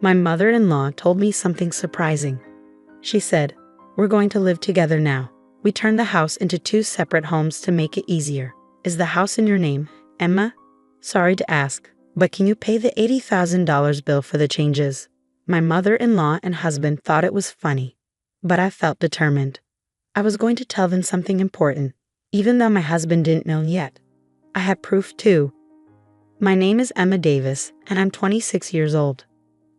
My mother-in-law told me something surprising. She said, "We're going to live together now. We turned the house into 2 separate homes to make it easier. Is the house in your name, Emma? Sorry to ask, but can you pay the $80,000 bill for the changes?" My mother-in-law and husband thought it was funny, but I felt determined. I was going to tell them something important, even though my husband didn't know yet. I had proof too. My name is Emma Davis, and I'm 26 years old.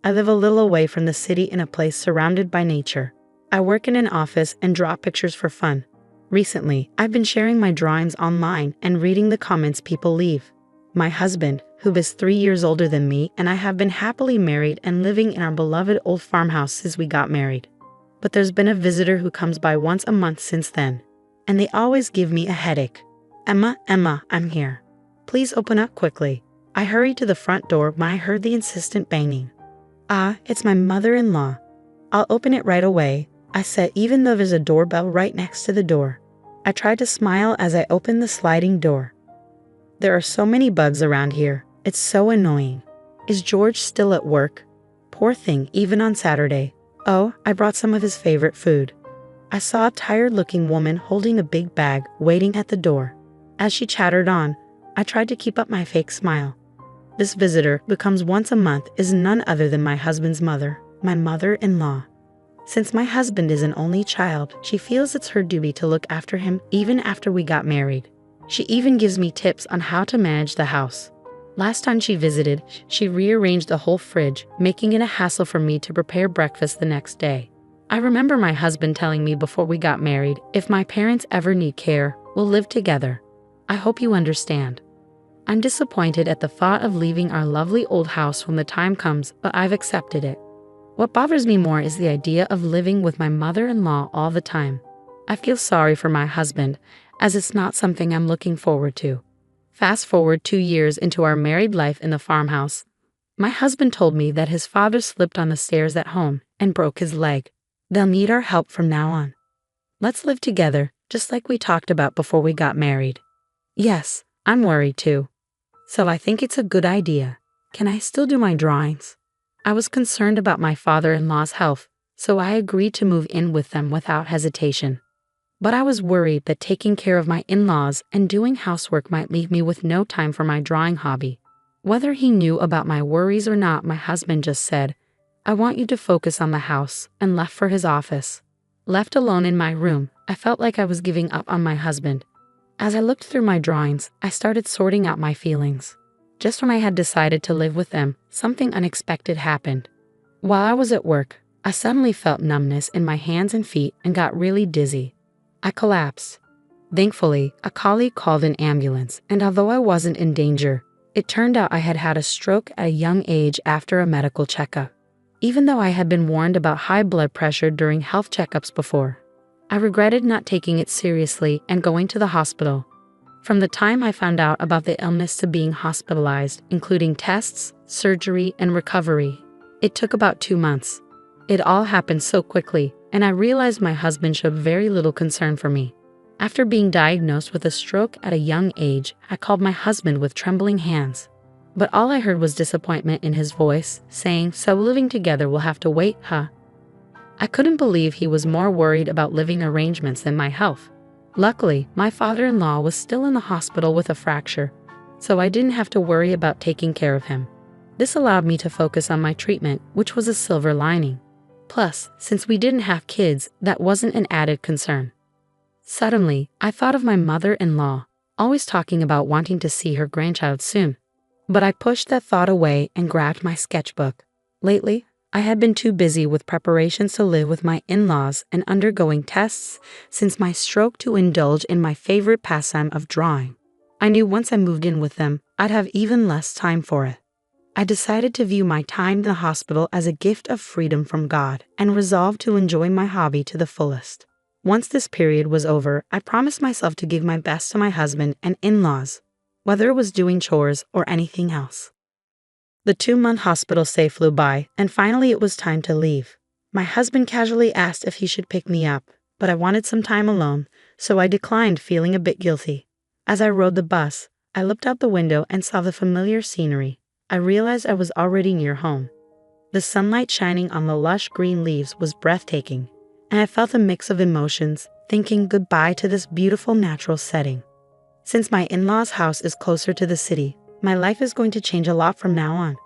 I live a little away from the city in a place surrounded by nature. I work in an office and draw pictures for fun. Recently, I've been sharing my drawings online and reading the comments people leave. My husband, who is 3 years older than me, and I have been happily married and living in our beloved old farmhouse since we got married. But there's been a visitor who comes by once a month since then, and they always give me a headache. "Emma, I'm here. Please open up quickly." I hurried to the front door when I heard the insistent banging. "Ah, it's my mother-in-law. I'll open it right away," I said, even though there's a doorbell right next to the door. I tried to smile as I opened the sliding door. There are so many bugs around here. It's so annoying. Is George still at work? Poor thing, even on Saturday. Oh, I brought some of his favorite food. I saw a tired-looking woman holding a big bag waiting at the door. As she chattered on, I tried to keep up my fake smile. This visitor, who comes once a month, is none other than my husband's mother, my mother-in-law. Since my husband is an only child, she feels it's her duty to look after him even after we got married. She even gives me tips on how to manage the house. Last time she visited, she rearranged the whole fridge, making it a hassle for me to prepare breakfast the next day. I remember my husband telling me before we got married, if my parents ever need care, we'll live together. I hope you understand. I'm disappointed at the thought of leaving our lovely old house when the time comes, but I've accepted it. What bothers me more is the idea of living with my mother-in-law all the time. I feel sorry for my husband, as it's not something I'm looking forward to. Fast forward 2 years into our married life in the farmhouse. My husband told me that his father slipped on the stairs at home and broke his leg. They'll need our help from now on. Let's live together, just like we talked about before we got married. Yes, I'm worried too. So I think it's a good idea. Can I still do my drawings? I was concerned about my father-in-law's health, so I agreed to move in with them without hesitation. But I was worried that taking care of my in-laws and doing housework might leave me with no time for my drawing hobby. Whether he knew about my worries or not, my husband just said, "I want you to focus on the house," and left for his office. Left alone in my room, I felt like I was giving up on my husband. As I looked through my drawings, I started sorting out my feelings. Just when I had decided to live with them, something unexpected happened. While I was at work, I suddenly felt numbness in my hands and feet and got really dizzy. I collapsed. Thankfully, a colleague called an ambulance, and although I wasn't in danger, it turned out I had had a stroke at a young age after a medical checkup. Even though I had been warned about high blood pressure during health checkups before, I regretted not taking it seriously and going to the hospital. From the time I found out about the illness to being hospitalized, including tests, surgery, and recovery, it took about 2 months. It all happened so quickly, and I realized my husband showed very little concern for me. After being diagnosed with a stroke at a young age, I called my husband with trembling hands. But all I heard was disappointment in his voice, saying, "So living together will have to wait, huh?" I couldn't believe he was more worried about living arrangements than my health. Luckily, my father-in-law was still in the hospital with a fracture, so I didn't have to worry about taking care of him. This allowed me to focus on my treatment, which was a silver lining. Plus, since we didn't have kids, that wasn't an added concern. Suddenly, I thought of my mother-in-law, always talking about wanting to see her grandchild soon. But I pushed that thought away and grabbed my sketchbook. Lately, I had been too busy with preparations to live with my in-laws and undergoing tests since my stroke to indulge in my favorite pastime of drawing. I knew once I moved in with them, I'd have even less time for it. I decided to view my time in the hospital as a gift of freedom from God and resolved to enjoy my hobby to the fullest. Once this period was over, I promised myself to give my best to my husband and in-laws, whether it was doing chores or anything else. The 2-month hospital stay flew by, and finally it was time to leave. My husband casually asked if he should pick me up, but I wanted some time alone, so I declined, feeling a bit guilty. As I rode the bus, I looked out the window and saw the familiar scenery. I realized I was already near home. The sunlight shining on the lush green leaves was breathtaking, and I felt a mix of emotions, thinking goodbye to this beautiful natural setting. Since my in-laws' house is closer to the city, my life is going to change a lot from now on.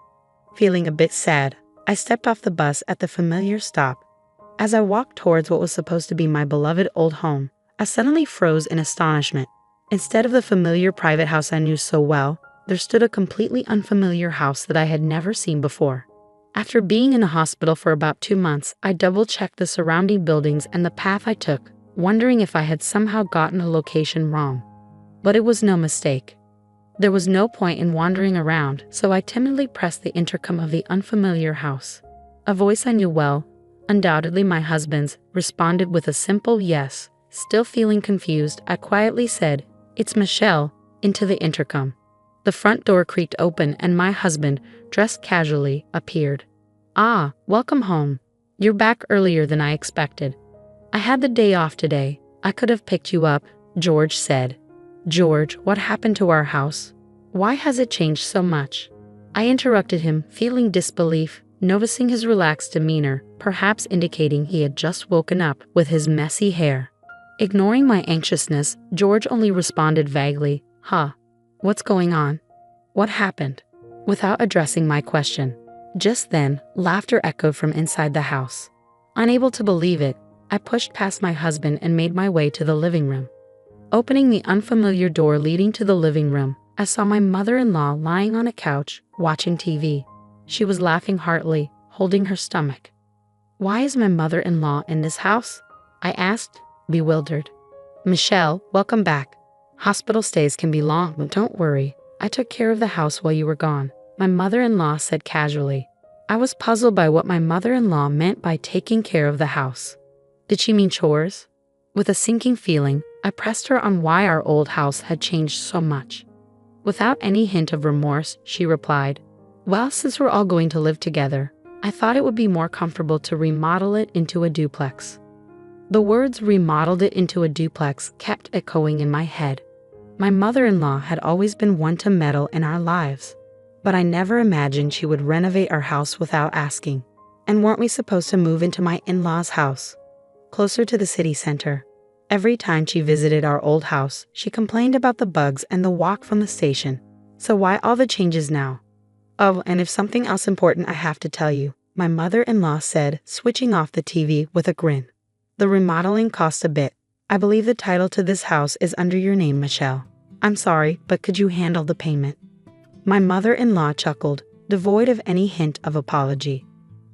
Feeling a bit sad, I stepped off the bus at the familiar stop. As I walked towards what was supposed to be my beloved old home, I suddenly froze in astonishment. Instead of the familiar private house I knew so well, there stood a completely unfamiliar house that I had never seen before. After being in a hospital for about 2 months, I double-checked the surrounding buildings and the path I took, wondering if I had somehow gotten a location wrong. But it was no mistake. There was no point in wandering around, so I timidly pressed the intercom of the unfamiliar house. A voice I knew well, undoubtedly my husband's, responded with a simple yes. Still feeling confused, I quietly said, "It's Michelle," into the intercom. The front door creaked open and my husband, dressed casually, appeared. "Ah, welcome home. You're back earlier than I expected. I had the day off today. I could have picked you up," George said. "George, what happened to our house? Why has it changed so much?" I interrupted him, feeling disbelief, noticing his relaxed demeanor, perhaps indicating he had just woken up with his messy hair. Ignoring my anxiousness, George only responded vaguely, "Huh. What's going on? What happened?" without addressing my question. Just then, laughter echoed from inside the house. Unable to believe it, I pushed past my husband and made my way to the living room. Opening the unfamiliar door leading to the living room, I saw my mother-in-law lying on a couch, watching TV. She was laughing heartily, holding her stomach. "Why is my mother-in-law in this house?" I asked, bewildered. "Michelle, welcome back. Hospital stays can be long, but don't worry. I took care of the house while you were gone," my mother-in-law said casually. I was puzzled by what my mother-in-law meant by taking care of the house. Did she mean chores? With a sinking feeling, I pressed her on why our old house had changed so much. Without any hint of remorse, she replied, "Well, since we're all going to live together, I thought it would be more comfortable to remodel it into a duplex." The words "remodeled it into a duplex" kept echoing in my head. My mother-in-law had always been one to meddle in our lives, but I never imagined she would renovate our house without asking. And weren't we supposed to move into my in-laws' house, closer to the city center? Every time she visited our old house, she complained about the bugs and the walk from the station. So why all the changes now? "Oh, and if something else important I have to tell you," my mother-in-law said, switching off the TV with a grin. "The remodeling cost a bit. I believe the title to this house is under your name, Michelle. I'm sorry, but could you handle the payment?" My mother-in-law chuckled, devoid of any hint of apology.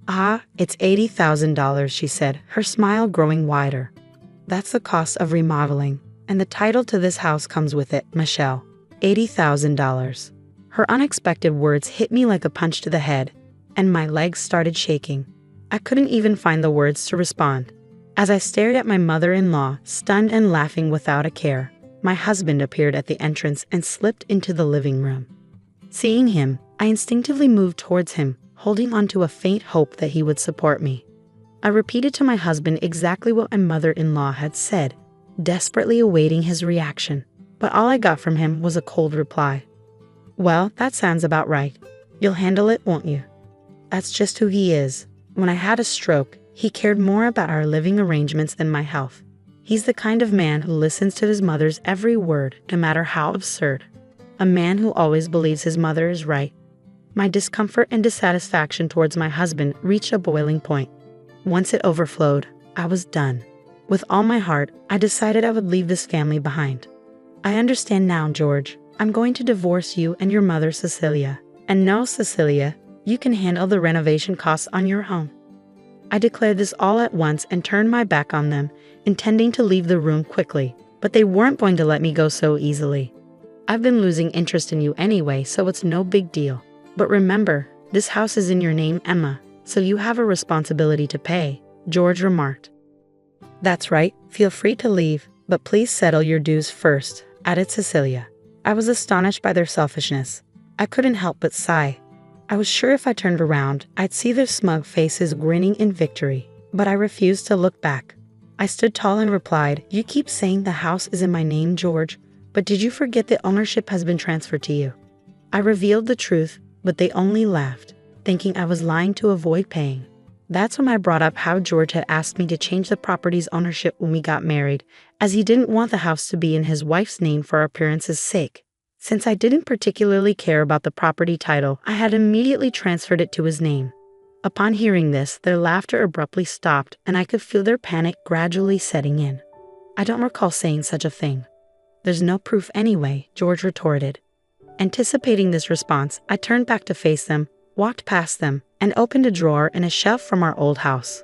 "Ah, it's $80,000, she said, her smile growing wider. "That's the cost of remodeling, and the title to this house comes with it, Michelle. $80,000. Her unexpected words hit me like a punch to the head, and my legs started shaking. I couldn't even find the words to respond. As I stared at my mother-in-law, stunned and laughing without a care, my husband appeared at the entrance and slipped into the living room. Seeing him, I instinctively moved towards him, holding on to a faint hope that he would support me. I repeated to my husband exactly what my mother-in-law had said, desperately awaiting his reaction, but all I got from him was a cold reply. "Well, that sounds about right. You'll handle it, won't you?" That's just who he is. When I had a stroke, he cared more about our living arrangements than my health. He's the kind of man who listens to his mother's every word, no matter how absurd. A man who always believes his mother is right. My discomfort and dissatisfaction towards my husband reached a boiling point. Once it overflowed, I was done. With all my heart, I decided I would leave this family behind. "I understand now, George. I'm going to divorce you and your mother, Cecilia. And no, Cecilia, you can handle the renovation costs on your own." I declared this all at once and turned my back on them, intending to leave the room quickly, but they weren't going to let me go so easily. "I've been losing interest in you anyway, so it's no big deal. But remember, this house is in your name, Emma, so you have a responsibility to pay," George remarked. "That's right, feel free to leave, but please settle your dues first," added Cecilia. I was astonished by their selfishness. I couldn't help but sigh. I was sure if I turned around, I'd see their smug faces grinning in victory, but I refused to look back. I stood tall and replied, "You keep saying the house is in my name, George, but did you forget that ownership has been transferred to you?" I revealed the truth, but they only laughed. thinking I was lying to avoid paying. That's when I brought up how George had asked me to change the property's ownership when we got married, as he didn't want the house to be in his wife's name for appearance's sake. Since I didn't particularly care about the property title, I had immediately transferred it to his name. Upon hearing this, their laughter abruptly stopped, and I could feel their panic gradually setting in. I don't recall saying such a thing. There's no proof anyway, George retorted. Anticipating this response, I turned back to face them, walked past them, and opened a drawer in a shelf from our old house.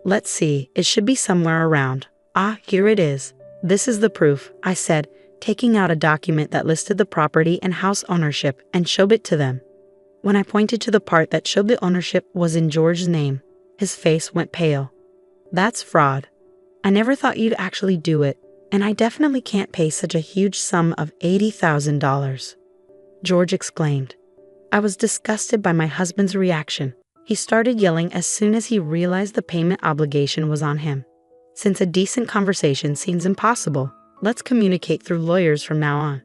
Let's see, it should be somewhere around. Ah, here it is. This is the proof, I said, taking out a document that listed the property and house ownership and showed it to them. When I pointed to the part that showed the ownership was in George's name, his face went pale. That's fraud. I never thought you'd actually do it, and I definitely can't pay such a huge sum of $80,000. George exclaimed. I was disgusted by my husband's reaction. He started yelling as soon as he realized the payment obligation was on him. Since a decent conversation seems impossible, let's communicate through lawyers from now on.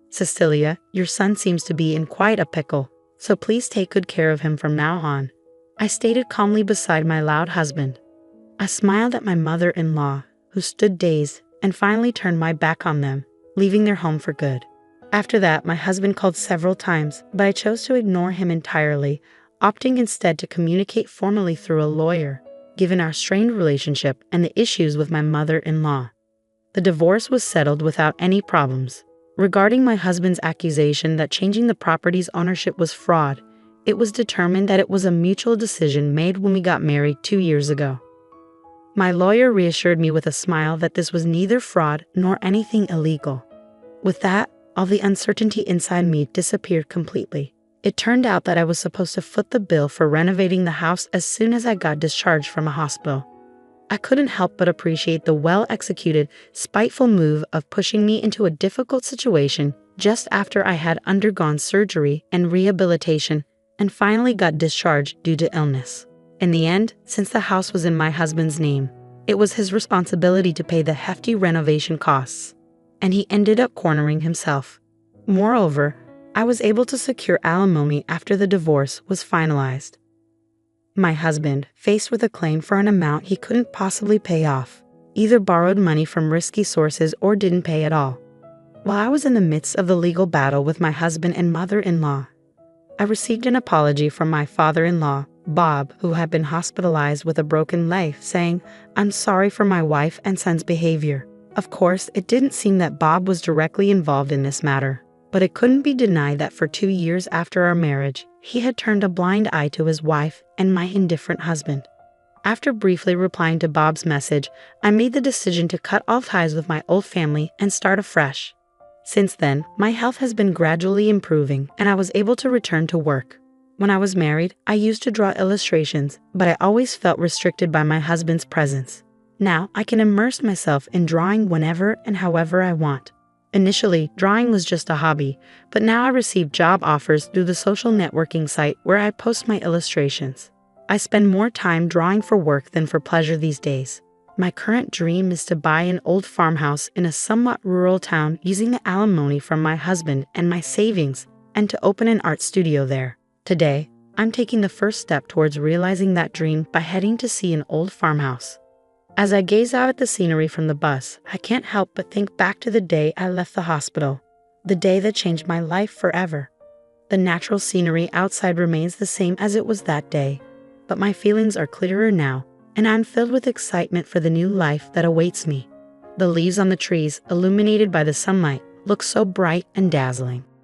Cecilia, your son seems to be in quite a pickle, so please take good care of him from now on, I stated calmly beside my loud husband. I smiled at my mother-in-law, who stood dazed, and finally turned my back on them, leaving their home for good. After that, my husband called several times, but I chose to ignore him entirely, opting instead to communicate formally through a lawyer, given our strained relationship and the issues with my mother-in-law. The divorce was settled without any problems. Regarding my husband's accusation that changing the property's ownership was fraud, it was determined that it was a mutual decision made when we got married 2 years ago. My lawyer reassured me with a smile that this was neither fraud nor anything illegal. With that, all the uncertainty inside me disappeared completely. It turned out that I was supposed to foot the bill for renovating the house as soon as I got discharged from a hospital. I couldn't help but appreciate the well-executed, spiteful move of pushing me into a difficult situation just after I had undergone surgery and rehabilitation and finally got discharged due to illness. In the end, since the house was in my husband's name, it was his responsibility to pay the hefty renovation costs, and he ended up cornering himself. Moreover, I was able to secure alimony after the divorce was finalized. My husband, faced with a claim for an amount he couldn't possibly pay off, either borrowed money from risky sources or didn't pay at all. While I was in the midst of the legal battle with my husband and mother-in-law, I received an apology from my father-in-law, Bob, who had been hospitalized with a broken leg, saying, "I'm sorry for my wife and son's behavior." Of course, it didn't seem that Bob was directly involved in this matter, but it couldn't be denied that for 2 years after our marriage, he had turned a blind eye to his wife and my indifferent husband. After briefly replying to Bob's message, I made the decision to cut all ties with my old family and start afresh. Since then, my health has been gradually improving and I was able to return to work. When I was married, I used to draw illustrations, but I always felt restricted by my husband's presence. Now, I can immerse myself in drawing whenever and however I want. Initially, drawing was just a hobby, but now I receive job offers through the social networking site where I post my illustrations. I spend more time drawing for work than for pleasure these days. My current dream is to buy an old farmhouse in a somewhat rural town using the alimony from my husband and my savings, and to open an art studio there. Today, I'm taking the first step towards realizing that dream by heading to see an old farmhouse. As I gaze out at the scenery from the bus, I can't help but think back to the day I left the hospital, the day that changed my life forever. The natural scenery outside remains the same as it was that day, but my feelings are clearer now, and I'm filled with excitement for the new life that awaits me. The leaves on the trees, illuminated by the sunlight, look so bright and dazzling.